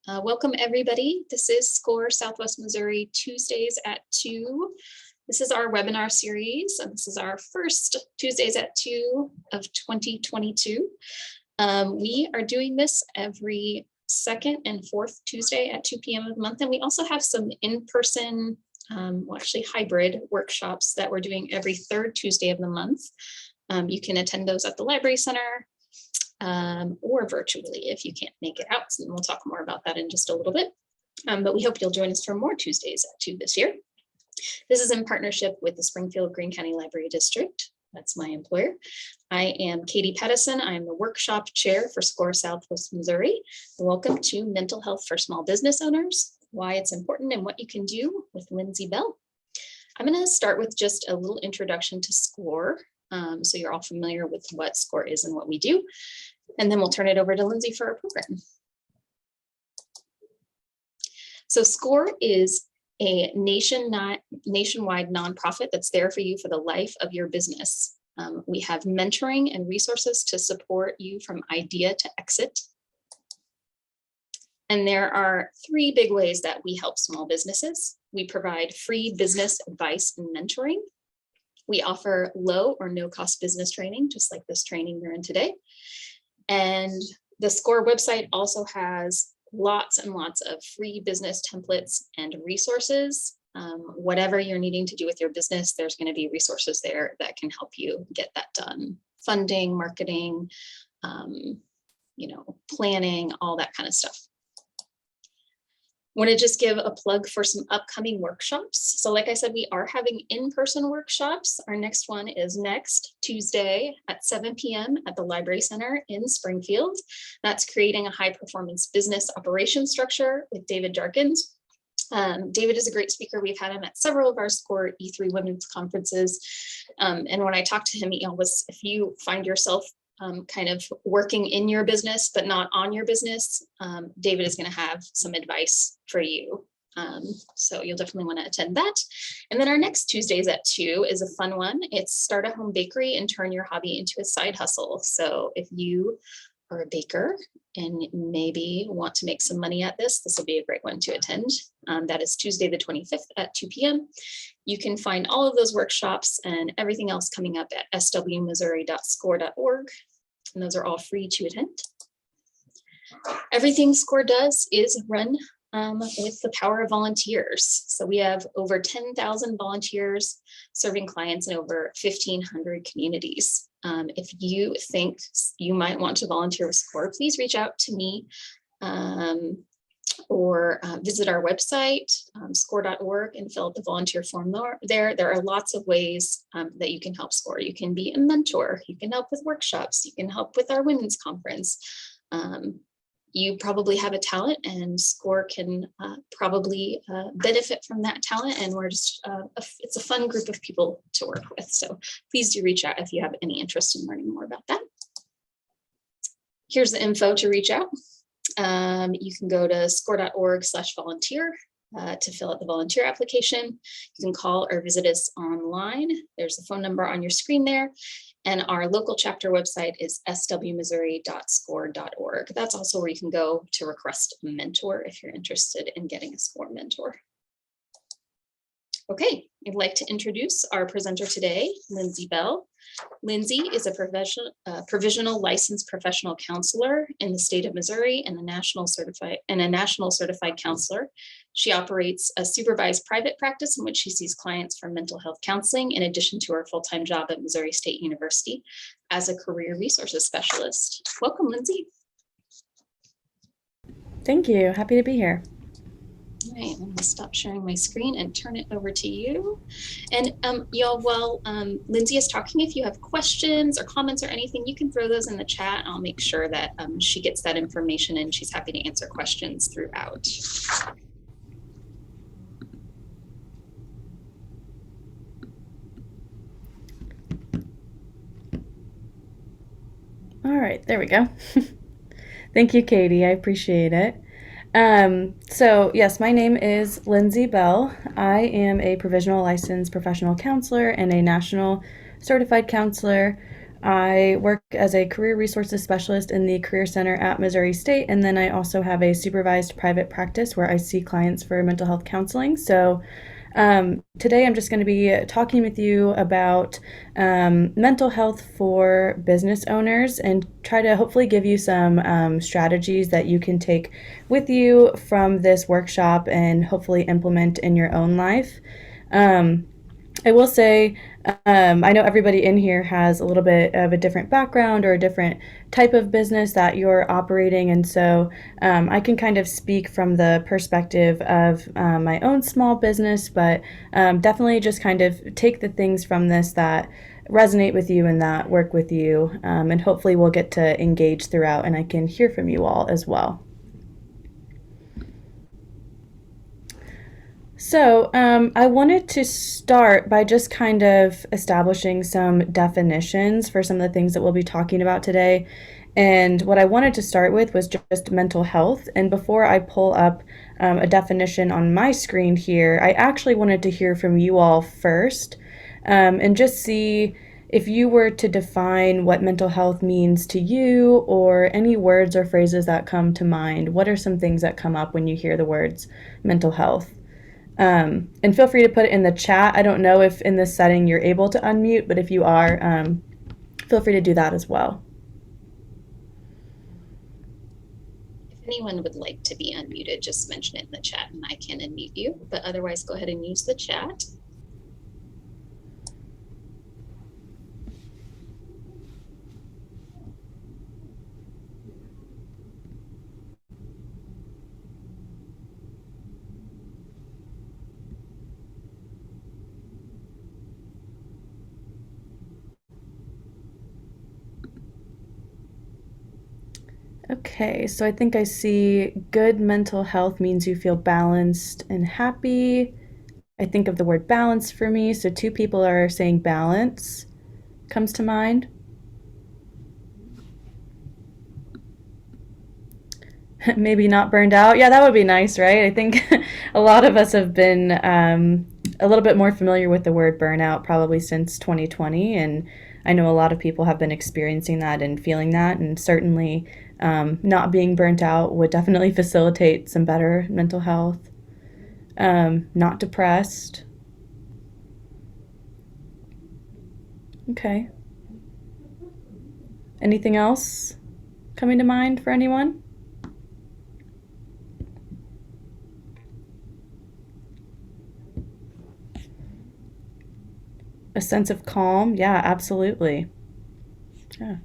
Welcome everybody. This is SCORE Southwest Missouri Tuesdays at 2. This is our webinar series, and this is our first Tuesdays at 2 of 2022. We are doing this every second and fourth Tuesday at 2 p.m. of the month, and we also have some in-person, actually hybrid workshops that we're doing every third Tuesday of the month. You can attend those at the Library Center, or virtually if you can't make it out. So we'll talk more about that in just a little bit. But we hope you'll join us for more Tuesdays at 2 this year. This is in partnership with the Springfield Greene County Library District. That's my employer. I am Katie Pettison. I am the workshop chair for SCORE Southwest Missouri. Welcome to Mental Health for Small Business Owners, Why It's Important and What You Can Do with Lindsey Bell. I'm going to start with just a little introduction to SCORE. So you're all familiar with what SCORE is and what we do. And then we'll turn it over to Lindsey for our program. So SCORE is a nationwide nonprofit that's there for you for the life of your business. We have mentoring and resources to support you from idea to exit. And there are 3 big ways that we help small businesses. We provide free business advice and mentoring. We offer low or no cost business training, just like this training you're in today. And the SCORE website also has lots and lots of free business templates and resources. Whatever you're needing to do with your business, there's going to be resources there that can help you get that done. Funding, marketing, planning, all that kind of stuff. Want to just give a plug for some upcoming workshops. So like I said, we are having in-person workshops. Our next one is next Tuesday at 7 p.m. at the Library Center in Springfield. That's creating a high-performance business operation structure with David Jarkins. David is a great speaker. We've had him at several of our SCORE E3 women's conferences. And when I talked to him, if you find yourself kind of working in your business, but not on your business, David is going to have some advice for you. So you'll definitely want to attend that. And then our next Tuesdays at 2 is a fun one. It's Start a Home Bakery and Turn Your Hobby into a Side Hustle. So if you are a baker and maybe want to make some money at this will be a great one to attend. That is Tuesday the 25th at 2 p.m. You can find all of those workshops and everything else coming up at swmissouri.score.org. And those are all free to attend. Everything SCORE does is run with the power of volunteers. So we have over 10,000 volunteers serving clients in over 1,500 communities. If you think you might want to volunteer with SCORE, please reach out to me or visit our website, score.org, and fill out the volunteer form there. There are lots of ways that you can help SCORE. You can be a mentor. You can help with workshops. You can help with our women's conference. You probably have a talent, and SCORE can probably benefit from that talent. And we're just, it's a fun group of people to work with. So please do reach out if you have any interest in learning more about that. Here's the info to reach out. You can go to score.org/volunteer to fill out the volunteer application. You can call or visit us online. There's the phone number on your screen there. And our local chapter website is swmissouri.score.org. That's also where you can go to request a mentor if you're interested in getting a SCORE mentor. Okay, I'd like to introduce our presenter today, Lindsey Bell. Lindsey is a provisional licensed professional counselor in the state of Missouri and a national certified counselor. She operates a supervised private practice in which she sees clients for mental health counseling in addition to her full-time job at Missouri State University as a career resources specialist. Welcome, Lindsey. Thank you. Happy to be here. All right, I'm going to stop sharing my screen and turn it over to you. And y'all, while Lindsey is talking, if you have questions or comments or anything, you can throw those in the chat. I'll make sure that she gets that information and she's happy to answer questions throughout. All right, there we go. Thank you, Katie. I appreciate it. So yes, my name is Lindsey Bell. I am a provisional licensed professional counselor and a national certified counselor. I work as a career resources specialist in the Career Center at Missouri State, and then I also have a supervised private practice where I see clients for mental health counseling. So today I'm just going to be talking with you about mental health for business owners and try to hopefully give you some strategies that you can take with you from this workshop and hopefully implement in your own life. Um, I will say, I know everybody in here has a little bit of a different background or a different type of business that you're operating, and so I can kind of speak from the perspective of my own small business, but definitely just kind of take the things from this that resonate with you and that work with you, and hopefully we'll get to engage throughout, and I can hear from you all as well. So, I wanted to start by just kind of establishing some definitions for some of the things that we'll be talking about today. And what I wanted to start with was just mental health. And before I pull up a definition on my screen here, I actually wanted to hear from you all first, and just see if you were to define what mental health means to you or any words or phrases that come to mind. What are some things that come up when you hear the words mental health? And feel free to put it in the chat. I don't know if in this setting you're able to unmute, but if you are, feel free to do that as well. If anyone would like to be unmuted, just mention it in the chat and I can unmute you, but otherwise go ahead and use the chat. Okay, so I think I see good mental health means you feel balanced and happy. I think of the word balance for me, so two people are saying balance comes to mind. Maybe not burned out. Yeah, that would be nice, right? I think a lot of us have been a little bit more familiar with the word burnout probably since 2020. And I know a lot of people have been experiencing that and feeling that. And certainly not being burnt out would definitely facilitate some better mental health. Not depressed. Okay. Anything else coming to mind for anyone? A sense of calm. Yeah, absolutely. Yeah.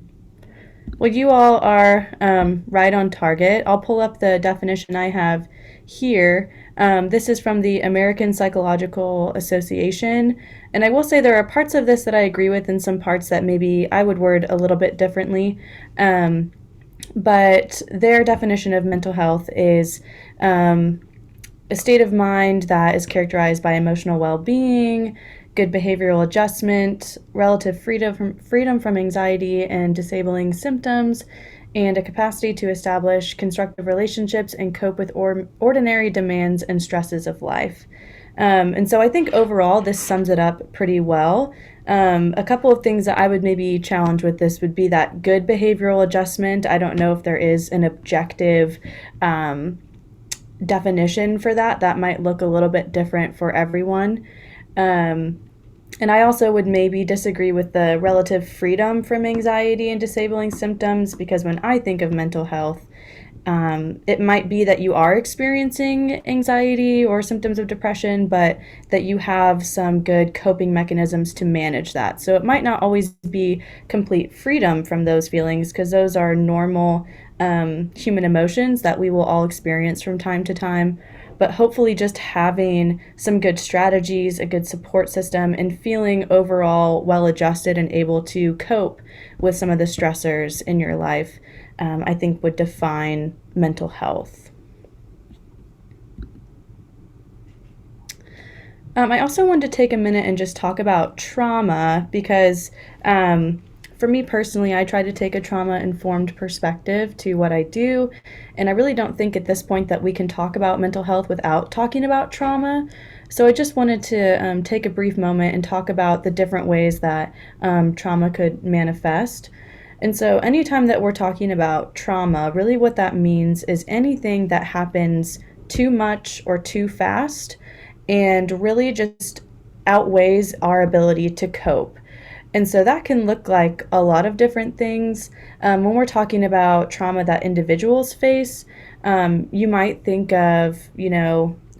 Well, you all are right on target. I'll pull up the definition I have here. This is from the American Psychological Association. And I will say there are parts of this that I agree with and some parts that maybe I would word a little bit differently. But their definition of mental health is a state of mind that is characterized by emotional well-being, good behavioral adjustment, relative freedom from anxiety and disabling symptoms, and a capacity to establish constructive relationships and cope with ordinary demands and stresses of life. And so I think overall this sums it up pretty well. A couple of things that I would maybe challenge with this would be that good behavioral adjustment. I don't know if there is an objective definition for that. That might look a little bit different for everyone. And I also would maybe disagree with the relative freedom from anxiety and disabling symptoms, because when I think of mental health, it might be that you are experiencing anxiety or symptoms of depression, but that you have some good coping mechanisms to manage that. So it might not always be complete freedom from those feelings, because those are normal human emotions that we will all experience from time to time. But hopefully, just having some good strategies, a good support system, and feeling overall well adjusted and able to cope with some of the stressors in your life, I think would define mental health. I also wanted to take a minute and just talk about trauma, because for me personally, I try to take a trauma-informed perspective to what I do, and I really don't think at this point that we can talk about mental health without talking about trauma. So I just wanted to take a brief moment and talk about the different ways that trauma could manifest. And so, anytime that we're talking about trauma, really what that means is anything that happens too much or too fast and really just outweighs our ability to cope. And so that can look like a lot of different things. When we're talking about trauma that individuals face, you might think of,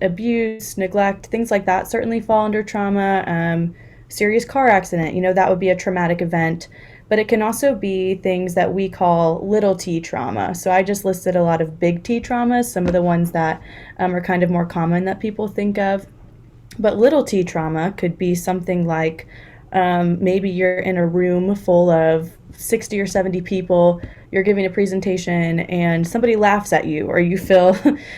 abuse, neglect, things like that certainly fall under trauma. Serious car accident, that would be a traumatic event. But it can also be things that we call little t trauma. So I just listed a lot of big T traumas, some of the ones that are kind of more common that people think of. But little t trauma could be something like maybe you're in a room full of 60 or 70 people, you're giving a presentation, and somebody laughs at you, or you feel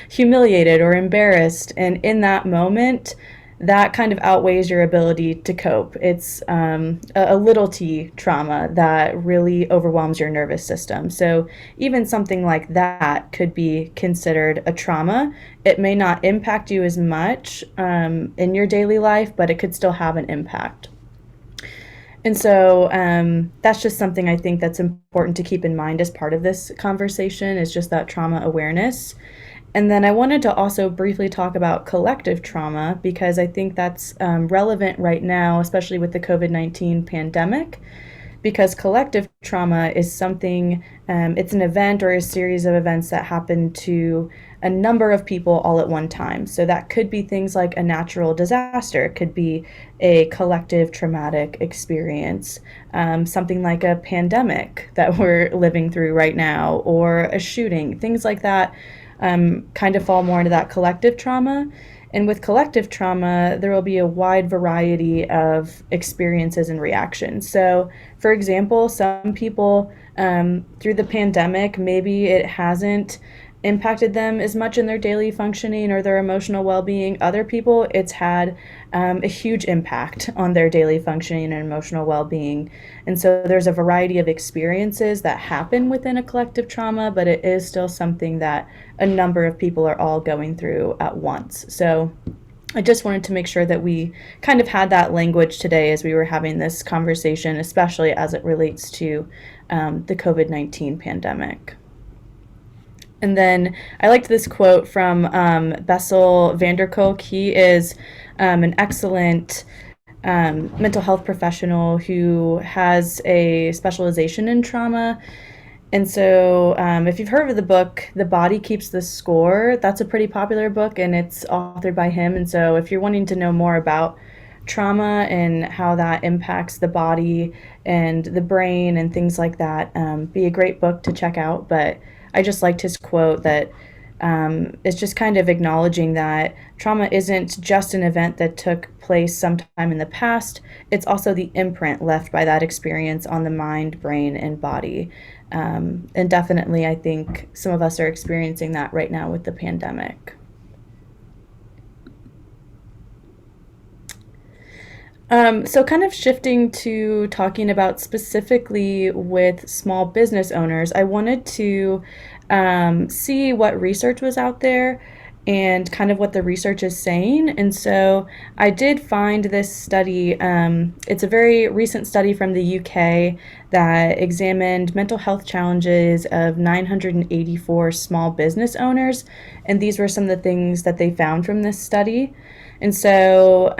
humiliated or embarrassed. And in that moment, that kind of outweighs your ability to cope. It's a little t trauma that really overwhelms your nervous system. So even something like that could be considered a trauma. It may not impact you as much in your daily life, but it could still have an impact. And so that's just something I think that's important to keep in mind as part of this conversation, is just that trauma awareness. And then I wanted to also briefly talk about collective trauma, because I think that's relevant right now, especially with the COVID-19 pandemic, because collective trauma is something, it's an event or a series of events that happen to a number of people all at one time. So that could be things like a natural disaster, it could be a collective traumatic experience, something like a pandemic that we're living through right now, or a shooting, things like that. Kind of fall more into that collective trauma. And with collective trauma, there will be a wide variety of experiences and reactions. So, for example, some people through the pandemic, maybe it hasn't impacted them as much in their daily functioning or their emotional well-being. Other people, it's had a huge impact on their daily functioning and emotional well-being. And so there's a variety of experiences that happen within a collective trauma, but it is still something that a number of people are all going through at once. So I just wanted to make sure that we kind of had that language today as we were having this conversation, especially as it relates to the COVID-19 pandemic. And then I liked this quote from Bessel van der Kolk. He is an excellent mental health professional who has a specialization in trauma. And so if you've heard of the book, The Body Keeps the Score, that's a pretty popular book, and it's authored by him. And so if you're wanting to know more about trauma and how that impacts the body and the brain and things like that, be a great book to check out. But I just liked his quote that it's just kind of acknowledging that trauma isn't just an event that took place sometime in the past. It's also the imprint left by that experience on the mind, brain, and body. And definitely, I think some of us are experiencing that right now with the pandemic. So kind of shifting to talking about specifically with small business owners, I wanted to see what research was out there and kind of what the research is saying. And so I did find this study. It's a very recent study from the UK that examined mental health challenges of 984 small business owners. And these were some of the things that they found from this study. And so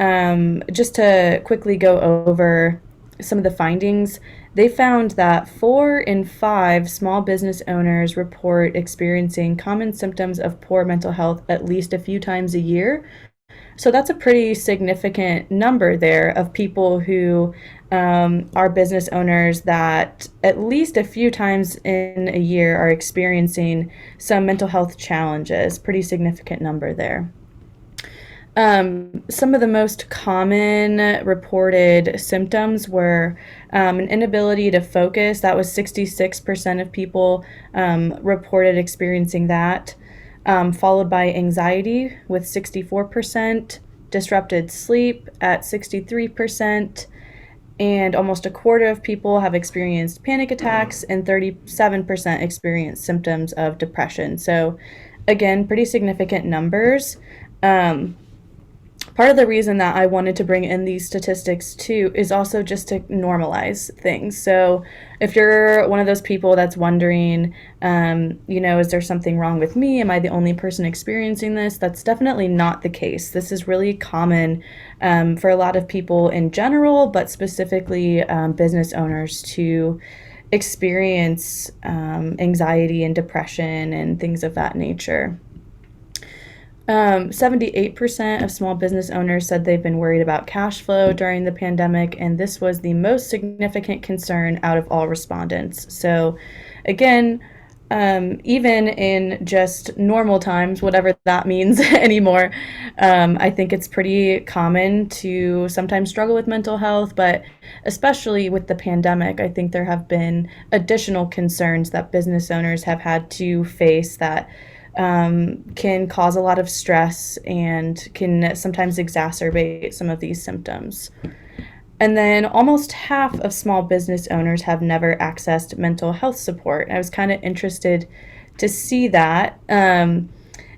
just to quickly go over some of the findings, they found that 4 in 5 small business owners report experiencing common symptoms of poor mental health at least a few times a year. So that's a pretty significant number there of people who are business owners that at least a few times in a year are experiencing some mental health challenges. Pretty significant number there. Some of the most common reported symptoms were an inability to focus. That was 66% of people reported experiencing that, followed by anxiety with 64%, disrupted sleep at 63%, and almost a quarter of people have experienced panic attacks, and 37% experienced symptoms of depression. So, again, pretty significant numbers. Um, Part of the reason that I wanted to bring in these statistics too is also just to normalize things. So, if you're one of those people that's wondering, is there something wrong with me? Am I the only person experiencing this? That's definitely not the case. This is really common for a lot of people in general, but specifically business owners to experience anxiety and depression and things of that nature. 78% of small business owners said they've been worried about cash flow during the pandemic, and this was the most significant concern out of all respondents. So, again, even in just normal times, whatever that means anymore, I think it's pretty common to sometimes struggle with mental health, but especially with the pandemic, I think there have been additional concerns that business owners have had to face that can cause a lot of stress and can sometimes exacerbate some of these symptoms. And then almost half of small business owners have never accessed mental health support. I was kind of interested to see that.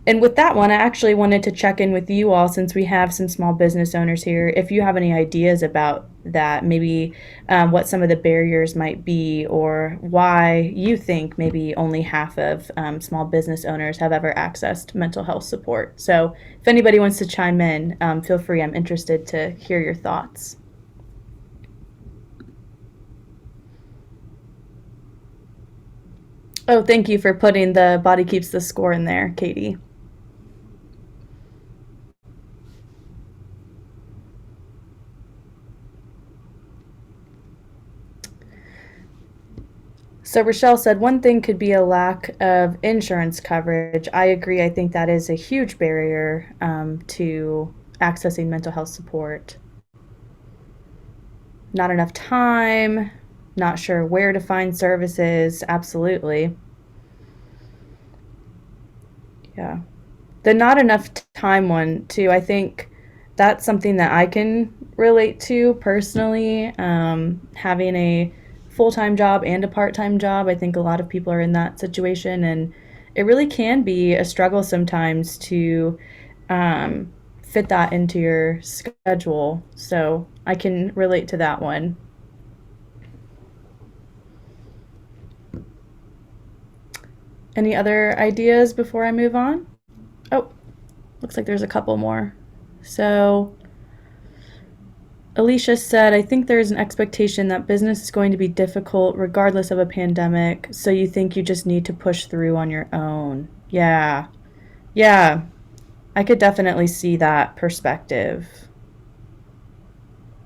And with that one, I actually wanted to check in with you all since we have some small business owners here. If you have any ideas about that, maybe what some of the barriers might be, or why you think maybe only half of small business owners have ever accessed mental health support. So if anybody wants to chime in, feel free. I'm interested to hear your thoughts. Oh, thank you for putting the body keeps the score in there, Katie. So Rochelle said one thing could be a lack of insurance coverage. I agree. I think that is a huge barrier to accessing mental health support. Not enough time, not sure where to find services. Absolutely. Yeah. The not enough time one, too, I think that's something that I can relate to personally. Having a full time job and a part time job, I think a lot of people are in that situation, and it really can be a struggle sometimes to fit that into your schedule. So I can relate to that one. Any other ideas before I move on? Oh, looks like there's a couple more. So Alicia said, I think there is an expectation that business is going to be difficult regardless of a pandemic, so you think you just need to push through on your own. Yeah. Yeah. I could definitely see that perspective.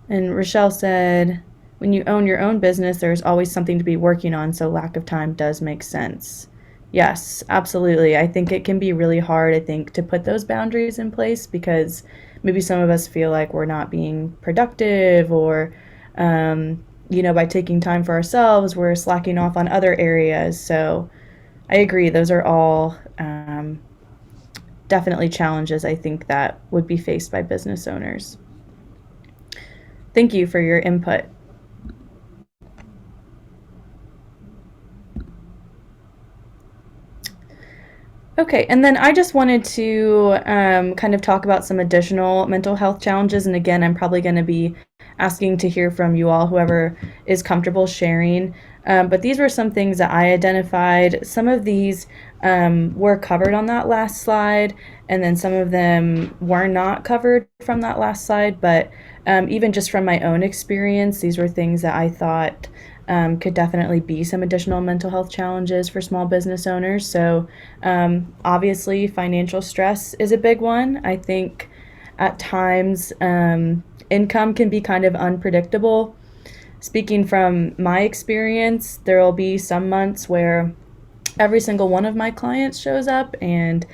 And Rochelle said, when you own your own business, there's always something to be working on, so lack of time does make sense. Yes, absolutely. I think it can be really hard, I think, to put those boundaries in place because maybe some of us feel like we're not being productive or, by taking time for ourselves, we're slacking off on other areas. So I agree. Those are all definitely challenges I think that would be faced by business owners. Thank you for your input. Okay, and then I just wanted to kind of talk about some additional mental health challenges. And again, I'm probably going to be asking to hear from you all, whoever is comfortable sharing. But these were some things that I identified. Some of these were covered on that last slide, and then some of them were not covered from that last slide. But even just from my own experience, these were things that I thought could definitely be some additional mental health challenges for small business owners. So obviously, financial stress is a big one. I think at times income can be kind of unpredictable. Speaking from my experience, there will be some months where every single one of my clients shows up and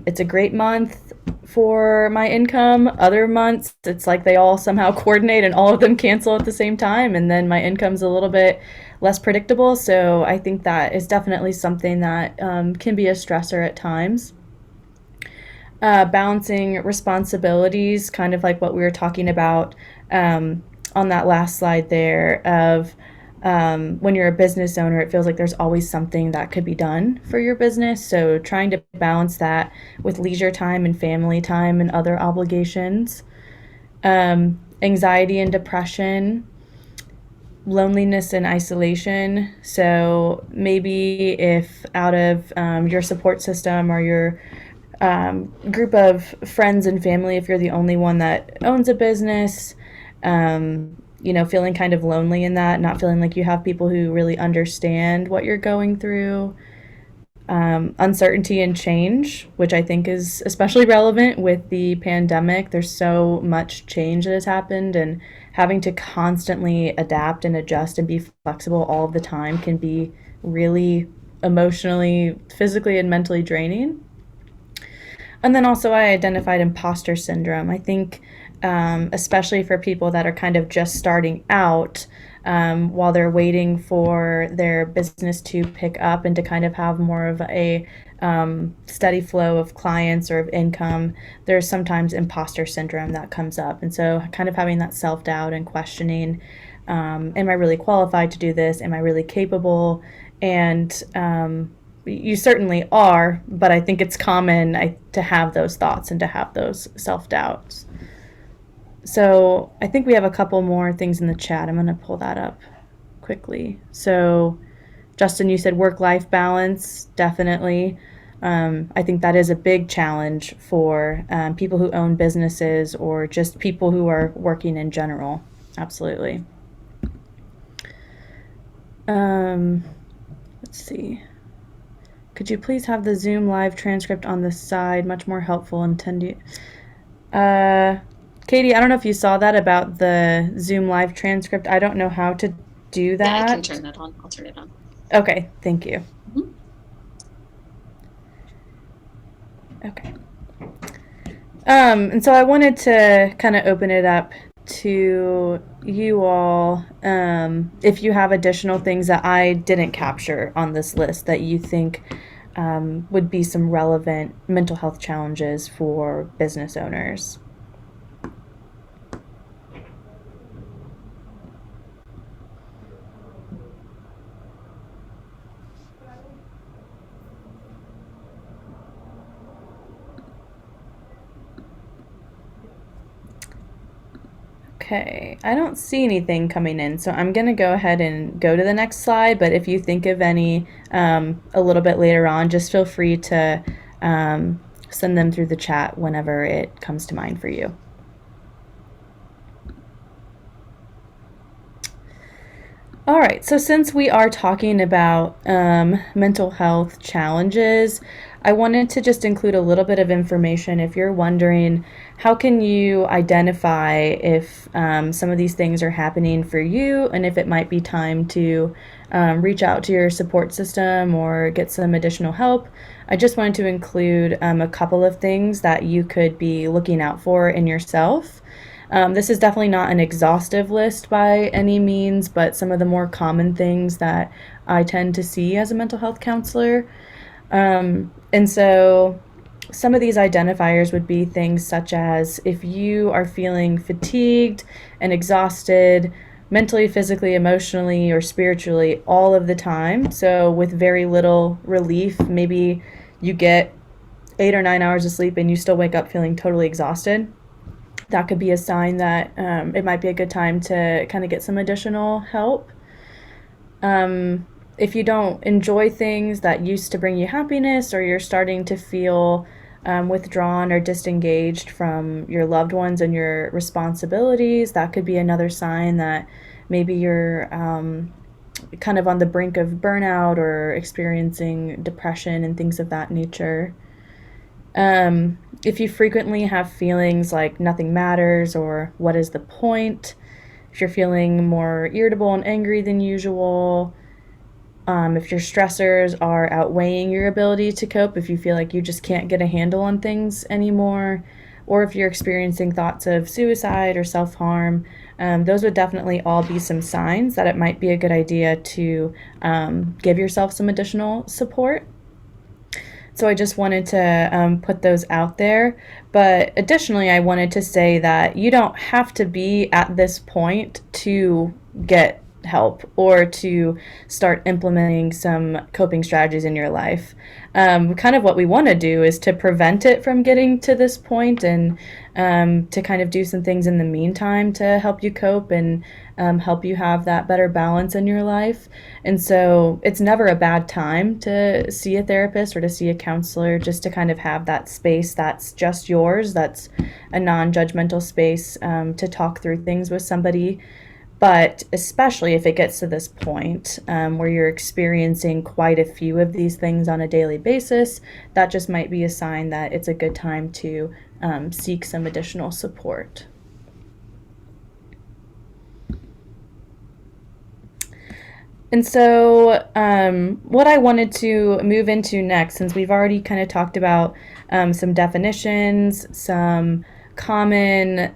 it's a great month for my income. Other months, it's like they all somehow coordinate and all of them cancel at the same time, and then my income's a little bit less predictable. So I think that is definitely something that can be a stressor at times. Balancing responsibilities, kind of like what we were talking about on that last slide there of when you're a business owner, it feels like there's always something that could be done for your business. So trying to balance that with leisure time and family time and other obligations. Anxiety and depression, loneliness and isolation. So maybe if out of your support system or your group of friends and family, if you're the only one that owns a business, feeling kind of lonely in that, not feeling like you have people who really understand what you're going through. Uncertainty and change, which I think is especially relevant with the pandemic. There's so much change that has happened, and having to constantly adapt and adjust and be flexible all of the time can be really emotionally, physically, and mentally draining. And then also, I identified imposter syndrome. I think, especially for people that are kind of just starting out, while they're waiting for their business to pick up and to kind of have more of a steady flow of clients or of income, there's sometimes imposter syndrome that comes up. And so, kind of having that self doubt and questioning, am I really qualified to do this? Am I really capable? And you certainly are, but I think it's common to have those thoughts and to have those self doubts. So I think we have a couple more things in the chat. I'm going to pull that up quickly. So, Justin, you said work-life balance, definitely. I think that is a big challenge for people who own businesses or just people who are working in general. Absolutely. Let's see. Could you please have the Zoom live transcript on the side? Much more helpful. Katie, I don't know if you saw that about the Zoom live transcript. I don't know how to do that. Yeah, I can turn that on. I'll turn it on. Okay, thank you. Mhm. Okay. And so I wanted to kind of open it up to you all, if you have additional things that I didn't capture on this list that you think would be some relevant mental health challenges for business owners. Okay, I don't see anything coming in, so I'm going to go ahead and go to the next slide, but if you think of any a little bit later on, just feel free to send them through the chat whenever it comes to mind for you. All right, so since we are talking about mental health challenges, I wanted to just include a little bit of information if you're wondering how can you identify if some of these things are happening for you and if it might be time to reach out to your support system or get some additional help. I just wanted to include a couple of things that you could be looking out for in yourself. This is definitely not an exhaustive list by any means, but some of the more common things that I tend to see as a mental health counselor. And so some of these identifiers would be things such as if you are feeling fatigued and exhausted mentally, physically, emotionally, or spiritually all of the time, so with very little relief, maybe you get 8 or 9 hours of sleep and you still wake up feeling totally exhausted. That could be a sign that it might be a good time to kind of get some additional help. If you don't enjoy things that used to bring you happiness, or you're starting to feel withdrawn or disengaged from your loved ones and your responsibilities, that could be another sign that maybe you're kind of on the brink of burnout or experiencing depression and things of that nature. If you frequently have feelings like nothing matters or what is the point, if you're feeling more irritable and angry than usual, if your stressors are outweighing your ability to cope, if you feel like you just can't get a handle on things anymore, or if you're experiencing thoughts of suicide or self-harm, those would definitely all be some signs that it might be a good idea to give yourself some additional support. So I just wanted to put those out there. But additionally, I wanted to say that you don't have to be at this point to get help or to start implementing some coping strategies in your life. Kind of what we want to do is to prevent it from getting to this point and to kind of do some things in the meantime to help you cope and help you have that better balance in your life. And so it's never a bad time to see a therapist or to see a counselor, just to kind of have that space that's just yours, that's a non judgmental space to talk through things with somebody. But especially if it gets to this point where you're experiencing quite a few of these things on a daily basis, that just might be a sign that it's a good time to seek some additional support. And so, what I wanted to move into next, since we've already kind of talked about some definitions, some common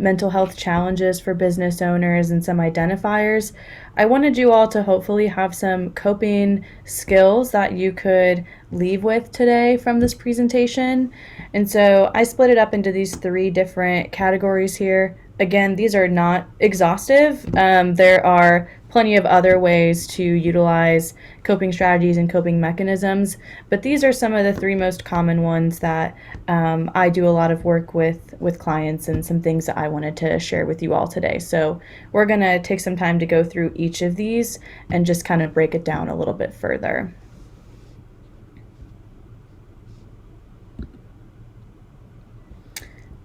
mental health challenges for business owners, and some identifiers, I wanted you all to hopefully have some coping skills that you could leave with today from this presentation. And so, I split it up into these 3 different categories here. Again, these are not exhaustive. There are plenty of other ways to utilize coping strategies and coping mechanisms, but these are some of the 3 most common ones that I do a lot of work with clients, and some things that I wanted to share with you all today. So we're going to take some time to go through each of these and just kind of break it down a little bit further.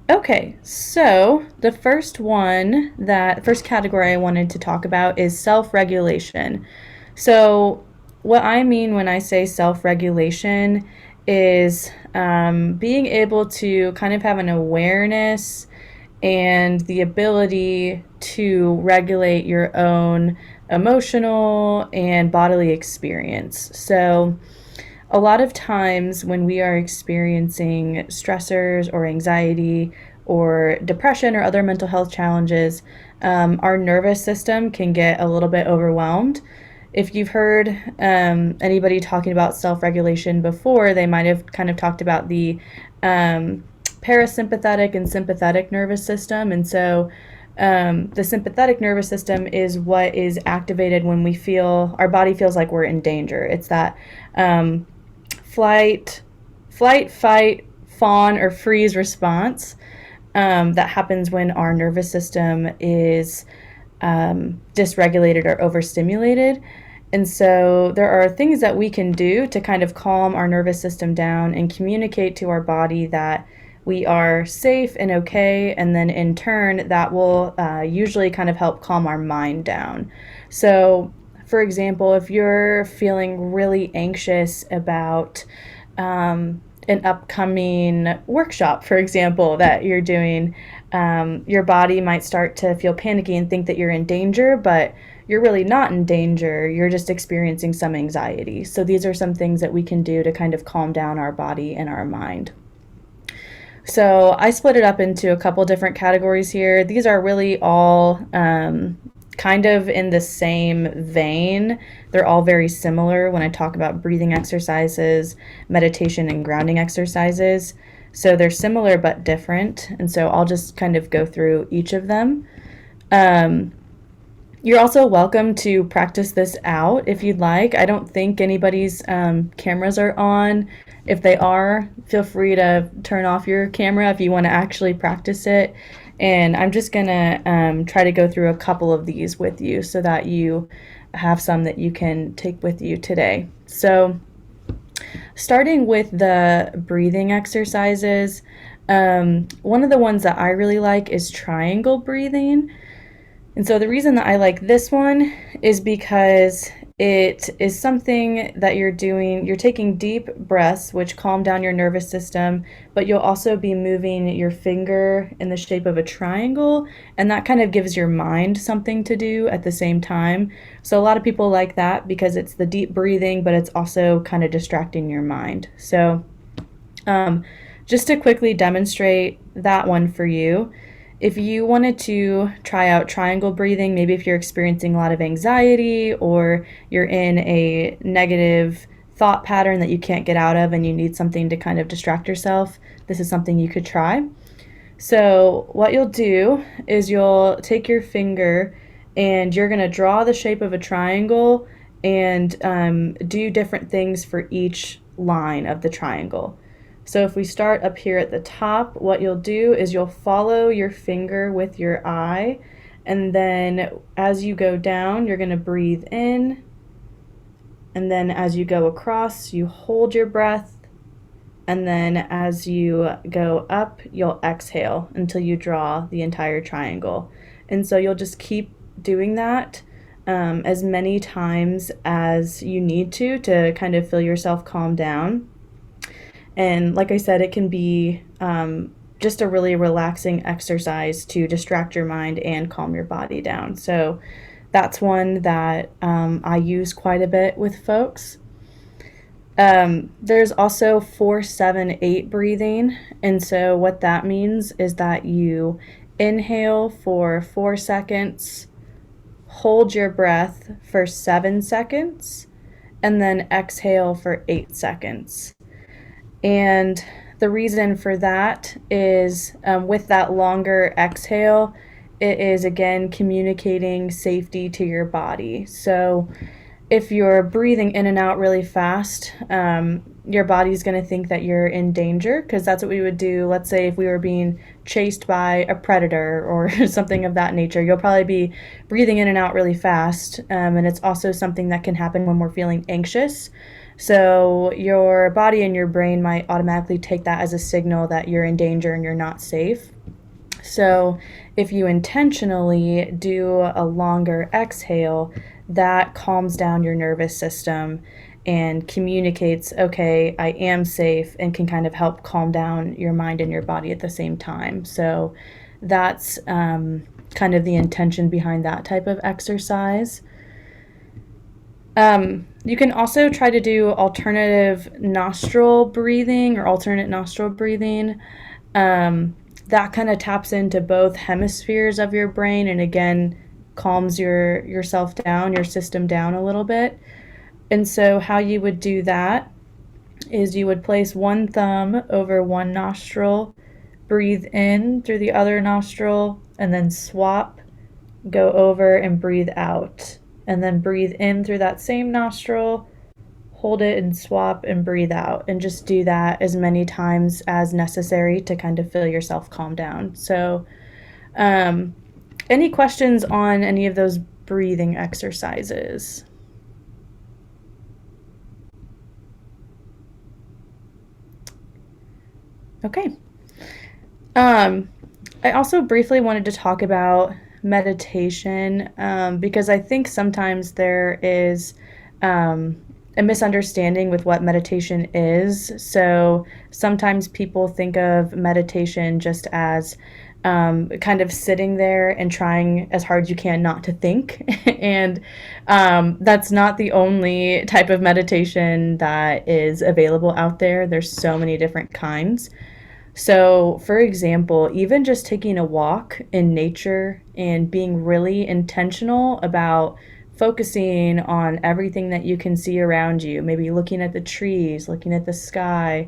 Okay, so the first category I wanted to talk about is self-regulation. So what I mean when I say self-regulation is being able to kind of have an awareness and the ability to regulate your own emotional and bodily experience. So a lot of times when we are experiencing stressors or anxiety or depression or other mental health challenges, our nervous system can get a little bit overwhelmed. If you've heard anybody talking about self-regulation before, they might have kind of talked about the parasympathetic and sympathetic nervous system. And so the sympathetic nervous system is what is activated when our body feels like we're in danger. It's that flight, fight, fawn, or freeze response that happens when our nervous system is dysregulated or overstimulated. And so there are things that we can do to kind of calm our nervous system down and communicate to our body that we are safe and okay, and then in turn that will usually kind of help calm our mind down. So for example, if you're feeling really anxious about an upcoming workshop, for example, that you're doing, your body might start to feel panicky and think that you're in danger, but you're really not in danger. You're just experiencing some anxiety. So these are some things that we can do to kind of calm down our body and our mind. So I split it up into a couple different categories here. These are really all kind of in the same vein. They're all very similar when I talk about breathing exercises, meditation, and grounding exercises. So they're similar but different. And so I'll just kind of go through each of them. You're also welcome to practice this out if you'd like. I don't think anybody's cameras are on. If they are, feel free to turn off your camera if you want to actually practice it. And I'm just going to try to go through a couple of these with you so that you have some that you can take with you today. So starting with the breathing exercises, one of the ones that I really like is triangle breathing. And so the reason that I like this one is because it is something that you're taking deep breaths, which calm down your nervous system, but you'll also be moving your finger in the shape of a triangle, and that kind of gives your mind something to do at the same time. So a lot of people like that because it's the deep breathing, but it's also kind of distracting your mind. So just to quickly demonstrate that one for you, if you wanted to try out triangle breathing, maybe if you're experiencing a lot of anxiety or you're in a negative thought pattern that you can't get out of and you need something to kind of distract yourself, this is something you could try. So what you'll do is you'll take your finger and you're going to draw the shape of a triangle and do different things for each line of the triangle. So if we start up here at the top, what you'll do is you'll follow your finger with your eye, and then as you go down, you're going to breathe in, and then as you go across, you hold your breath, and then as you go up, you'll exhale until you draw the entire triangle. And so you'll just keep doing that as many times as you need to kind of feel yourself calm down. And like I said, it can be just a really relaxing exercise to distract your mind and calm your body down. So that's one that I use quite a bit with folks. There's also 4-7-8 breathing. And so what that means is that you inhale for 4 seconds, hold your breath for 7 seconds, and then exhale for 8 seconds. And the reason for that is with that longer exhale, it is again communicating safety to your body. So if you're breathing in and out really fast, your body's going to think that you're in danger, because that's what we would do. Let's say if we were being chased by a predator or something of that nature, you'll probably be breathing in and out really fast. And it's also something that can happen when we're feeling anxious. So your body and your brain might automatically take that as a signal that you're in danger and you're not safe. So if you intentionally do a longer exhale, that calms down your nervous system and communicates, okay, I am safe, and can kind of help calm down your mind and your body at the same time. So that's kind of the intention behind that type of exercise. You can also try to do alternative nostril breathing or alternate nostril breathing. That kind of taps into both hemispheres of your brain and again calms yourself down, your system down a little bit. And so how you would do that is you would place one thumb over one nostril, breathe in through the other nostril, and then swap, go over and breathe out. And then breathe in through that same nostril, hold it and swap and breathe out. And just do that as many times as necessary to kind of feel yourself calm down. So any questions on any of those breathing exercises? Okay. I also briefly wanted to talk about meditation because I think sometimes there is a misunderstanding with what meditation is. So sometimes people think of meditation just as kind of sitting there and trying as hard as you can not to think. And that's not the only type of meditation that is available out there. There's so many different kinds. So, for example, even just taking a walk in nature and being really intentional about focusing on everything that you can see around you, maybe looking at the trees, looking at the sky,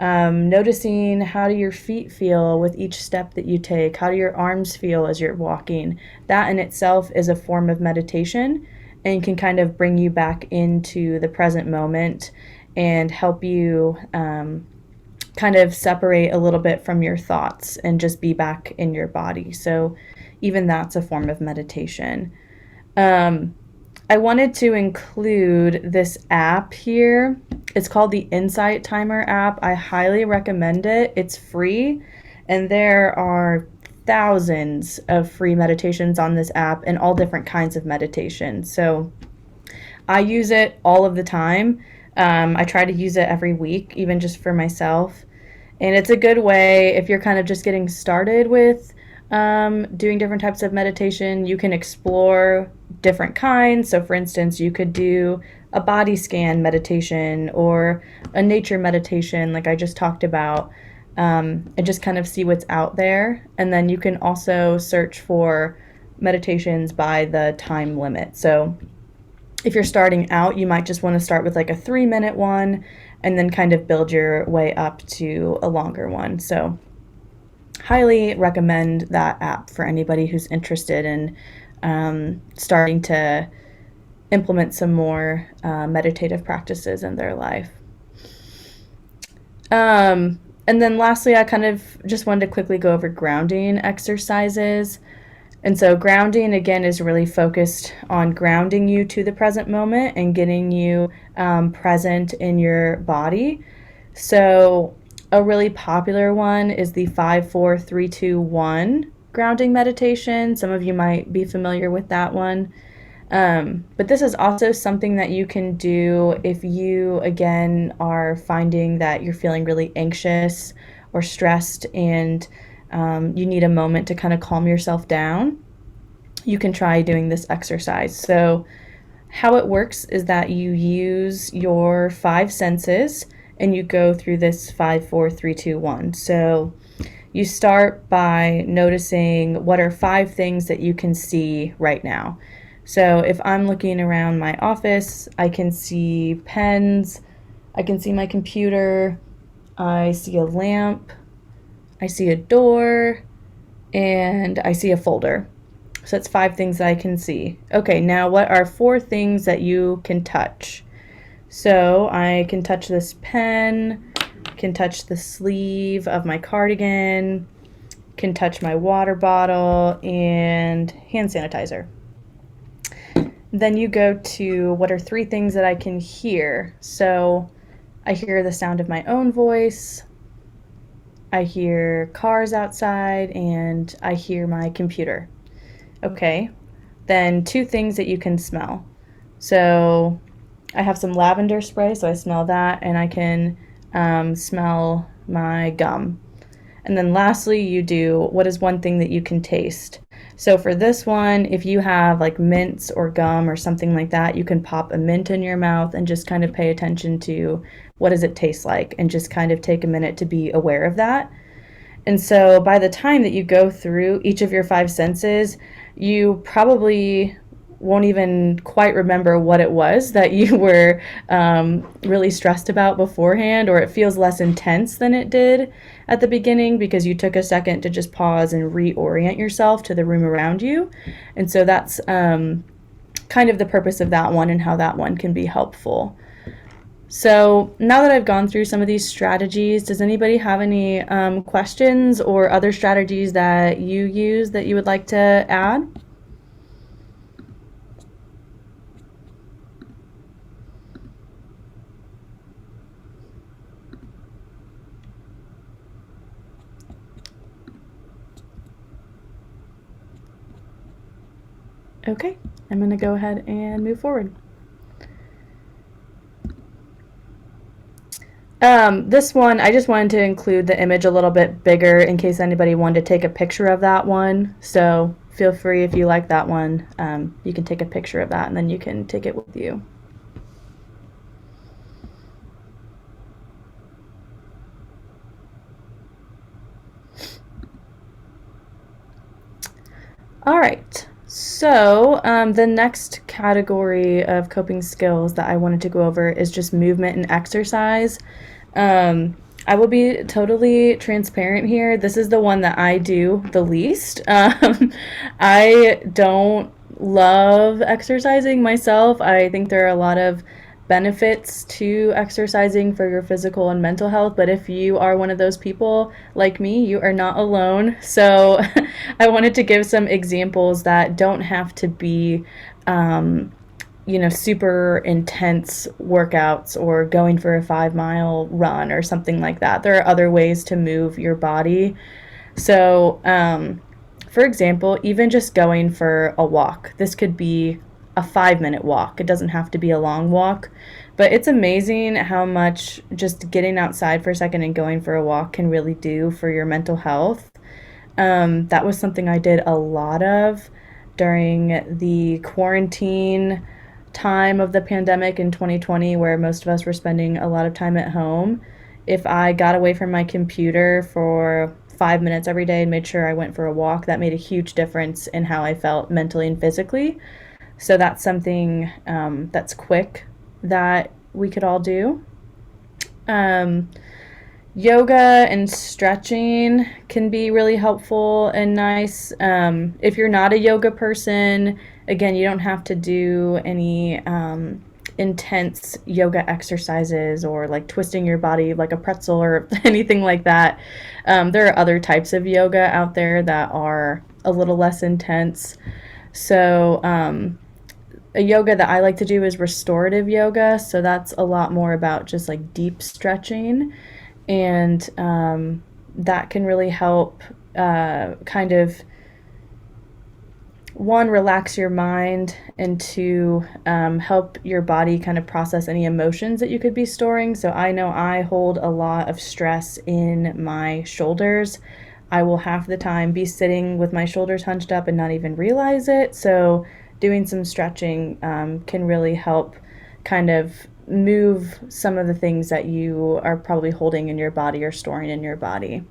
noticing how do your feet feel with each step that you take, how do your arms feel as you're walking. That in itself is a form of meditation and can kind of bring you back into the present moment and help you kind of separate a little bit from your thoughts and just be back in your body. So even that's a form of meditation. I wanted to include this app here. It's called the Insight Timer app. I highly recommend it. It's free, and there are thousands of free meditations on this app and all different kinds of meditation. So I use it all of the time. I try to use it every week, even just for myself. And it's a good way if you're kind of just getting started with doing different types of meditation. You can explore different kinds. So for instance, you could do a body scan meditation or a nature meditation like I just talked about, and just kind of see what's out there. And then you can also search for meditations by the time limit. So If you're starting out, you might just want to start with like a 3-minute one and then kind of build your way up to a longer one. So highly recommend that app for anybody who's interested in starting to implement some more meditative practices in their life. And then lastly, I kind of just wanted to quickly go over grounding exercises. And so grounding, again, is really focused on grounding you to the present moment and getting you present in your body. So a really popular one is the 5-4-3-2-1 grounding meditation. Some of you might be familiar with that one. But this is also something that you can do if you, again, are finding that you're feeling really anxious or stressed and you need a moment to kind of calm yourself down. You can try doing this exercise. So, how it works is that you use your 5 senses and you go through this 5-4-3-2-1. So, you start by noticing what are 5 things that you can see right now. So if I'm looking around my office, I can see pens, I can see my computer, I see a lamp, I see a door, and I see a folder. So that's 5 things that I can see. Okay, now what are 4 things that you can touch? So I can touch this pen, can touch the sleeve of my cardigan, can touch my water bottle, and hand sanitizer. Then you go to what are 3 things that I can hear. So I hear the sound of my own voice, I hear cars outside, and I hear my computer. Okay, then 2 things that you can smell. So I have some lavender spray, so I smell that, and I can smell my gum. And then lastly, you do what is 1 thing that you can taste. So for this one, if you have like mints or gum or something like that, you can pop a mint in your mouth and just kind of pay attention to what does it taste like and just kind of take a minute to be aware of that. And so by the time that you go through each of your 5 senses, you probably won't even quite remember what it was that you were really stressed about beforehand, or it feels less intense than it did at the beginning because you took a second to just pause and reorient yourself to the room around you. And so that's kind of the purpose of that one and how that one can be helpful. So now that I've gone through some of these strategies, does anybody have any questions or other strategies that you use that you would like to add? Okay, I'm going to go ahead and move forward. This one, I just wanted to include the image a little bit bigger in case anybody wanted to take a picture of that one. So feel free, if you like that one, you can take a picture of that and then you can take it with you. All right. So the next category of coping skills that I wanted to go over is just movement and exercise. I will be totally transparent here. This is the one that I do the least. I don't love exercising myself. I think there are a lot of benefits to exercising for your physical and mental health, but if you are one of those people like me, you are not alone. So I wanted to give some examples that don't have to be super intense workouts or going for a 5-mile run or something like that. There are other ways to move your body. So for example, even just going for a walk. This could be a 5-minute walk. It doesn't have to be a long walk, but it's amazing how much just getting outside for a second and going for a walk can really do for your mental health. That was something I did a lot of during the quarantine time of the pandemic in 2020, where most of us were spending a lot of time at home. If I got away from my computer for 5 minutes every day and made sure I went for a walk, that made a huge difference in how I felt mentally and physically. So that's something that's quick that we could all do. Um, Yoga and stretching can be really helpful and nice. If you're not a yoga person, again, you don't have to do any intense yoga exercises or like twisting your body like a pretzel or anything like that. There are other types of yoga out there that are a little less intense. So, a yoga that I like to do is restorative yoga. So that's a lot more about just like deep stretching. And that can really help kind of one, relax your mind, and two, help your body kind of process any emotions that you could be storing. So I know I hold a lot of stress in my shoulders. I will half the time be sitting with my shoulders hunched up and not even realize it. So doing some stretching can really help kind of move some of the things that you are probably holding in your body or storing in your body.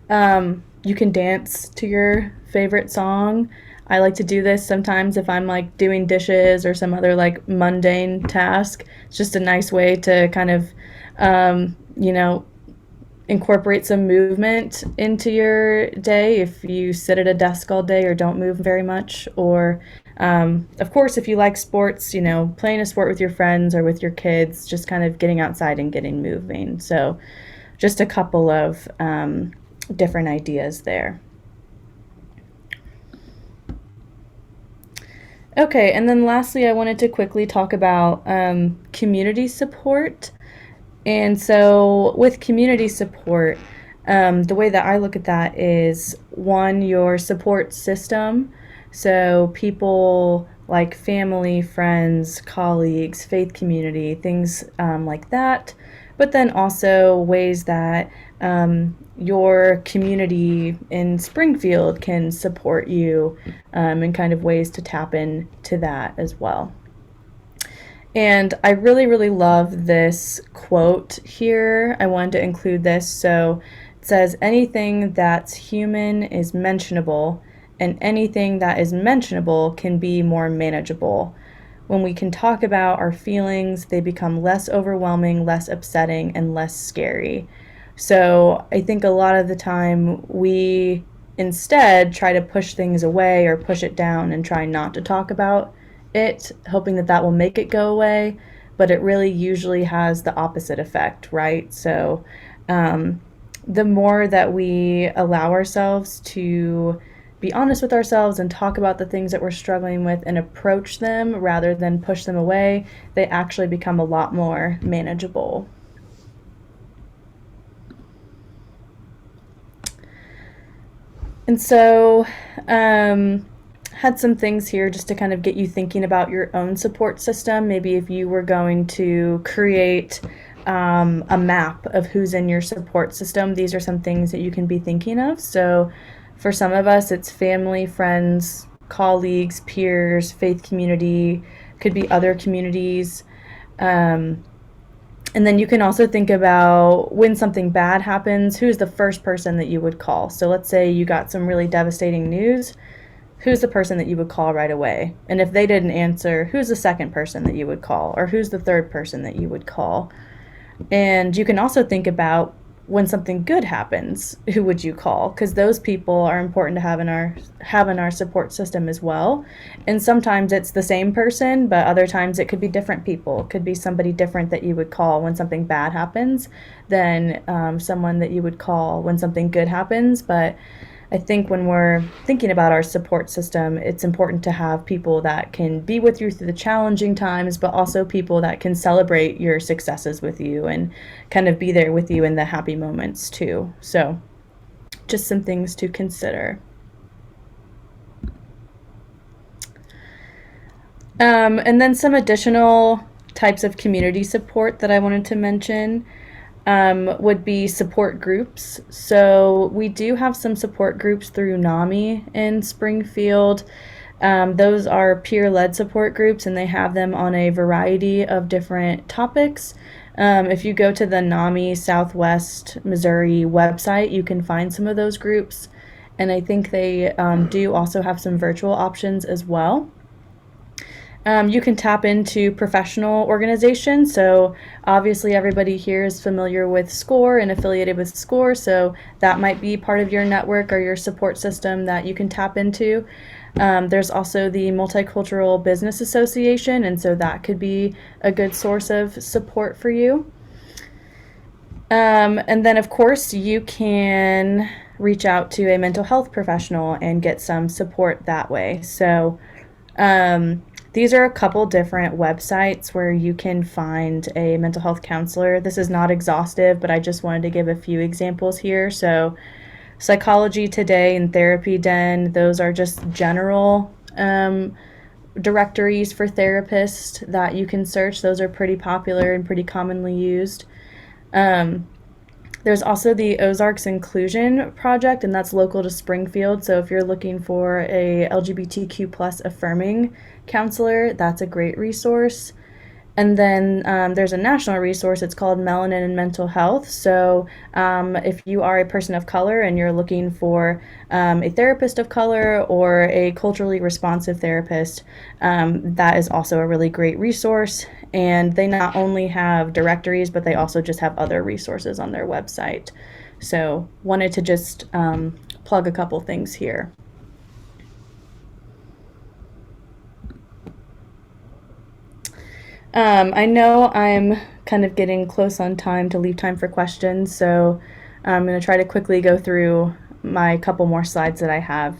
You can dance to your favorite song. I like to do this sometimes if I'm like doing dishes or some other like mundane task. It's just a nice way to kind of, you know, incorporate some movement into your day if you sit at a desk all day or don't move very much. Or, of course, if you like sports, you know, playing a sport with your friends or with your kids, just kind of getting outside and getting moving. So, just a couple of different ideas there. Okay, and then lastly, I wanted to quickly talk about community support. And so, with community support, the way that I look at that is one, your support system. So, people like family, friends, colleagues, faith community, things like that. But then also ways that your community in Springfield can support you, and kind of ways to tap into that as well. And I really, really love this quote here. I wanted to include this. So it says, anything that's human is mentionable, and anything that is mentionable can be more manageable. When we can talk about our feelings, they become less overwhelming, less upsetting, and less scary. So I think a lot of the time we instead try to push things away or push it down and try not to talk about it, hoping that that will make it go away, but it really usually has the opposite effect, right? So the more that we allow ourselves to be honest with ourselves and talk about the things that we're struggling with and approach them rather than push them away, they actually become a lot more manageable. And so, had some things here just to kind of get you thinking about your own support system. Maybe if you were going to create a map of who's in your support system, these are some things that you can be thinking of. So, for some of us, it's family, friends, colleagues, peers, faith community, could be other communities. And then you can also think about when something bad happens, who's the first person that you would call? So let's say you got some really devastating news. Who's the person that you would call right away? And if they didn't answer, who's the second person that you would call? Or who's the third person that you would call? And you can also think about when something good happens, who would you call? Because those people are important to have in our support system as well. And sometimes it's the same person, but other times it could be different people. It could be somebody different that you would call when something bad happens than someone that you would call when something good happens. But I think when we're thinking about our support system, it's important to have people that can be with you through the challenging times, but also people that can celebrate your successes with you and kind of be there with you in the happy moments too. So just some things to consider. And then some additional types of community support that I wanted to mention. Would be support groups. So we do have some support groups through NAMI in Springfield. Those are peer-led support groups, and they have them on a variety of different topics. If you go to the NAMI Southwest Missouri website, you can find some of those groups, and I think they do also have some virtual options as well. You can tap into professional organizations. So obviously everybody here is familiar with SCORE and affiliated with SCORE. So that might be part of your network or your support system that you can tap into. There's also the Multicultural Business Association, and so that could be a good source of support for you. And then, of course, you can reach out to a mental health professional and get some support that way. So, these are a couple different websites where you can find a mental health counselor. This is not exhaustive, but I just wanted to give a few examples here. So, Psychology Today and Therapy Den, those are just general directories for therapists that you can search. Those are pretty popular and pretty commonly used. There's also the Ozarks Inclusion Project, and that's local to Springfield. So if you're looking for a LGBTQ plus affirming counselor, that's a great resource. And then there's a national resource. It's called Melanin and Mental Health. So if you are a person of color and you're looking for a therapist of color or a culturally responsive therapist, that is also a really great resource. And they not only have directories, but they also just have other resources on their website. So wanted to just plug a couple things here. I know I'm kind of getting close on time to leave time for questions, so I'm going to try to quickly go through my couple more slides that I have.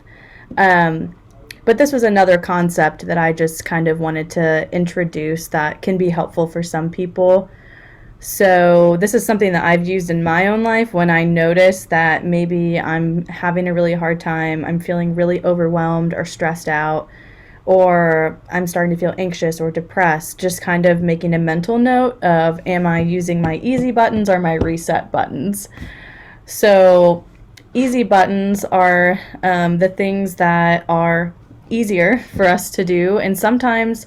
But this was another concept that I just kind of wanted to introduce that can be helpful for some people. So this is something that I've used in my own life when I notice that maybe I'm having a really hard time, I'm feeling really overwhelmed or stressed out, or I'm starting to feel anxious or depressed, just kind of making a mental note of, am I using my easy buttons or my reset buttons? So easy buttons are the things that are easier for us to do, and sometimes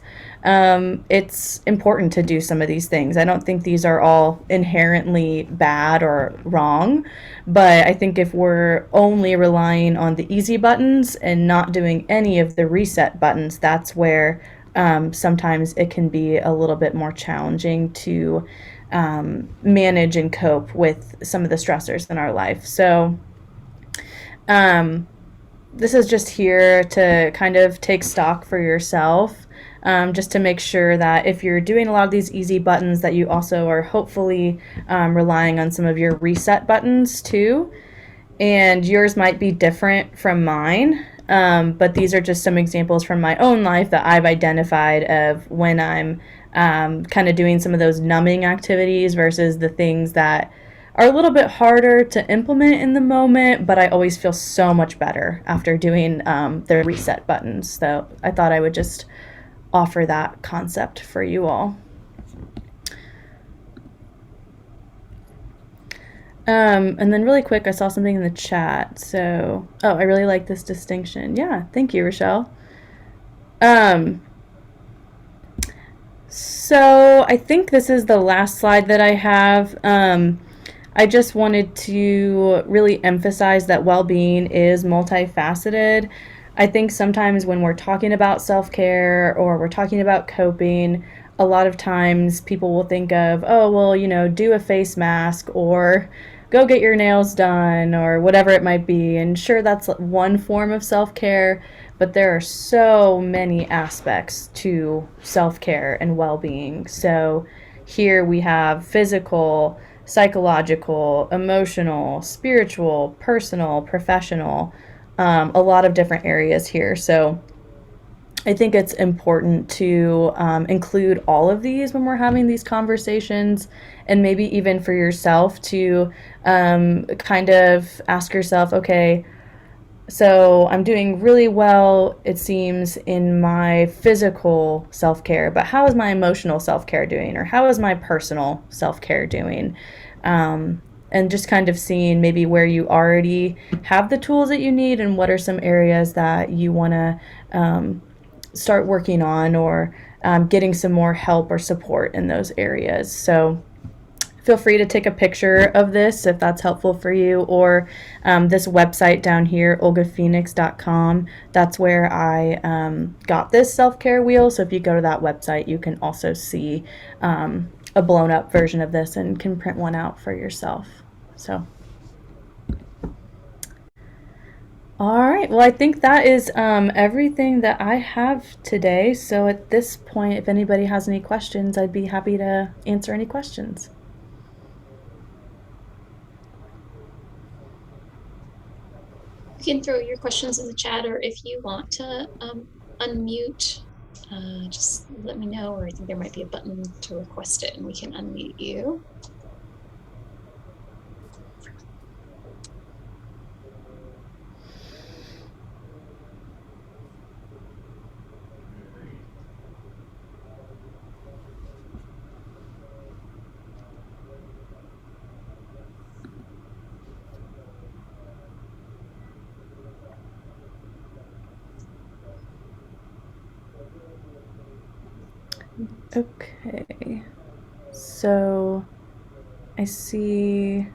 it's important to do some of these things. I don't think these are all inherently bad or wrong, but I think if we're only relying on the easy buttons and not doing any of the reset buttons, that's where sometimes it can be a little bit more challenging to manage and cope with some of the stressors in our life. So this is just here to kind of take stock for yourself, just to make sure that if you're doing a lot of these easy buttons, that you also are hopefully relying on some of your reset buttons too. And yours might be different from mine, but these are just some examples from my own life that I've identified of when I'm kind of doing some of those numbing activities versus the things that are a little bit harder to implement in the moment, but I always feel so much better after doing the reset buttons. So I thought I would just offer that concept for you all. And then really quick, I saw something in the chat. So, I really like this distinction. Yeah, thank you, Rochelle. So I think this is the last slide that I have. I just wanted to really emphasize that well-being is multifaceted. I think sometimes when we're talking about self-care or we're talking about coping, a lot of times people will think of, oh, well, do a face mask or go get your nails done or whatever it might be. And sure, that's one form of self-care, but there are so many aspects to self-care and well-being. So here we have physical, psychological, emotional, spiritual, personal, professional, a lot of different areas here. So I think it's important to include all of these when we're having these conversations, and maybe even for yourself to kind of ask yourself, okay, so I'm doing really well, it seems, in my physical self-care, but how is my emotional self-care doing? Or how is my personal self-care doing? And just kind of seeing maybe where you already have the tools that you need and what are some areas that you want to start working on, or getting some more help or support in those areas. So feel free to take a picture of this if that's helpful for you, or this website down here, olgaphoenix.com. That's where I got this self-care wheel. So if you go to that website, you can also see a blown up version of this and can print one out for yourself. So all right. Well, I think that is everything that I have today. So at this point, if anybody has any questions, I'd be happy to answer any questions. You can throw your questions in the chat, or if you want to unmute, just let me know, or I think there might be a button to request it and we can unmute you. Okay. So I see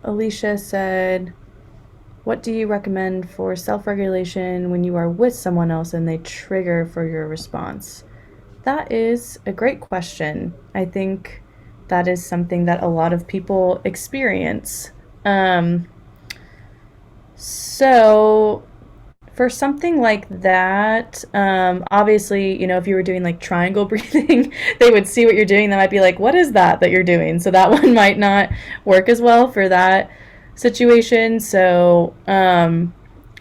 Alicia said, what do you recommend for self-regulation when you are with someone else and they trigger for your response? That is a great question. I think that is something that a lot of people experience. So for something like that, obviously, if you were doing like triangle breathing, they would see what you're doing. They might be like, what is that you're doing? So that one might not work as well for that situation. So,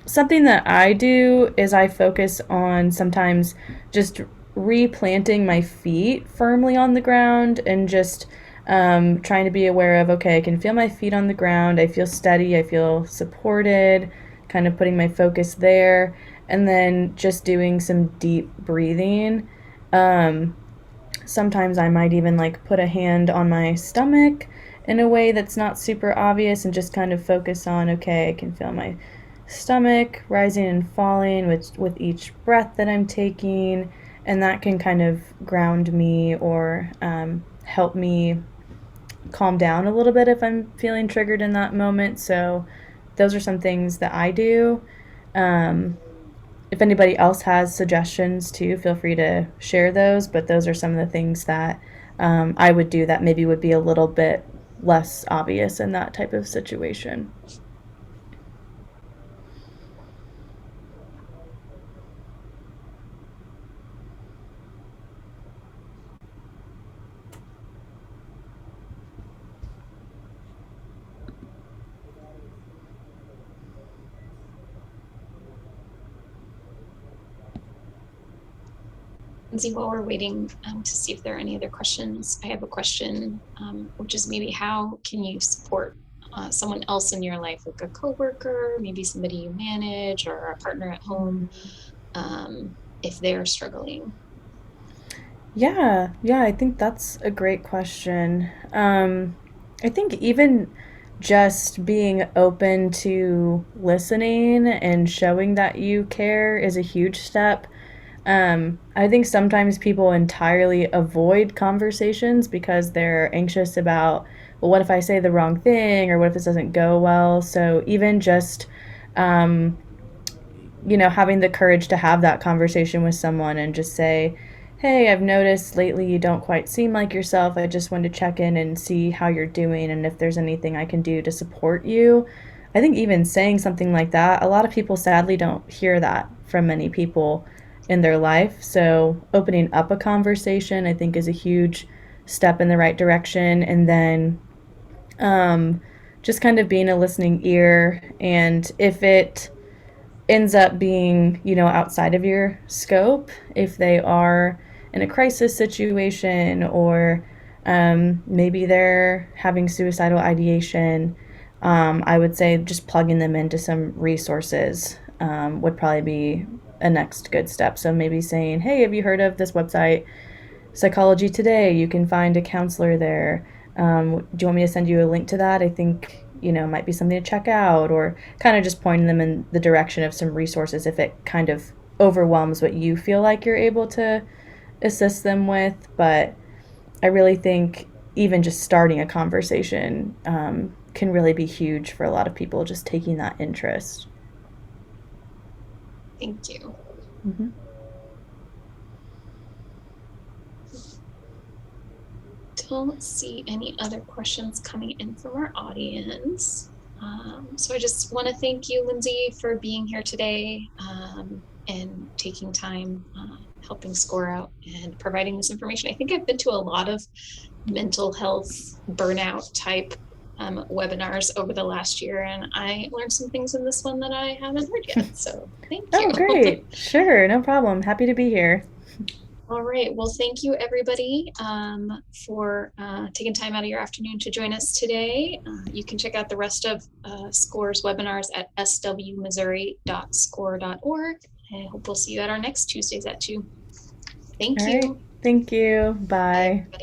something that I do is I focus on sometimes just replanting my feet firmly on the ground and just trying to be aware of, okay, I can feel my feet on the ground. I feel steady. I feel supported, kind of putting my focus there. And then just doing some deep breathing. Sometimes I might even like put a hand on my stomach in a way that's not super obvious and just kind of focus on, okay, I can feel my stomach rising and falling with each breath that I'm taking, and that can kind of ground me or help me calm down a little bit if I'm feeling triggered in that moment. So those are some things that I do. If anybody else has suggestions too, feel free to share those, but those are some of the things that I would do that maybe would be a little bit less obvious in that type of situation. Lindsey, while we're waiting to see if there are any other questions, I have a question, which is maybe how can you support someone else in your life, like a coworker, maybe somebody you manage, or a partner at home, if they're struggling? Yeah, I think that's a great question. I think even just being open to listening and showing that you care is a huge step. I think sometimes people entirely avoid conversations because they're anxious about, well, what if I say the wrong thing, or what if this doesn't go well? So even just, um, having the courage to have that conversation with someone and just say, hey, I've noticed lately you don't quite seem like yourself. I just wanted to check in and see how you're doing and if there's anything I can do to support you. I think even saying something like that, a lot of people sadly don't hear that from many people in their life. So opening up a conversation, I think, is a huge step in the right direction. And then just kind of being a listening ear. And if it ends up being, outside of your scope, if they are in a crisis situation, or maybe they're having suicidal ideation, I would say just plugging them into some resources would probably be a next good step. So maybe saying, hey, have you heard of this website, Psychology Today? You can find a counselor there. Do you want me to send you a link to that? I think, might be something to check out, or kind of just pointing them in the direction of some resources if it kind of overwhelms what you feel like you're able to assist them with. But I really think even just starting a conversation can really be huge for a lot of people, just taking that interest. Thank you. Mm-hmm. Don't see any other questions coming in from our audience. So I just want to thank you, Lindsey, for being here today and taking time, helping SCORE out and providing this information. I think I've been to a lot of mental health burnout type webinars over the last year, and I learned some things in this one that I haven't heard yet. So thank you. Oh, great. Sure, no problem. Happy to be here. All right. Well, thank you, everybody, for taking time out of your afternoon to join us today. You can check out the rest of SCORE's webinars at swmissouri.score.org. I hope we'll see you at our next Tuesdays at 2. Thank All you. right. Thank you. Bye, Bye. everybody.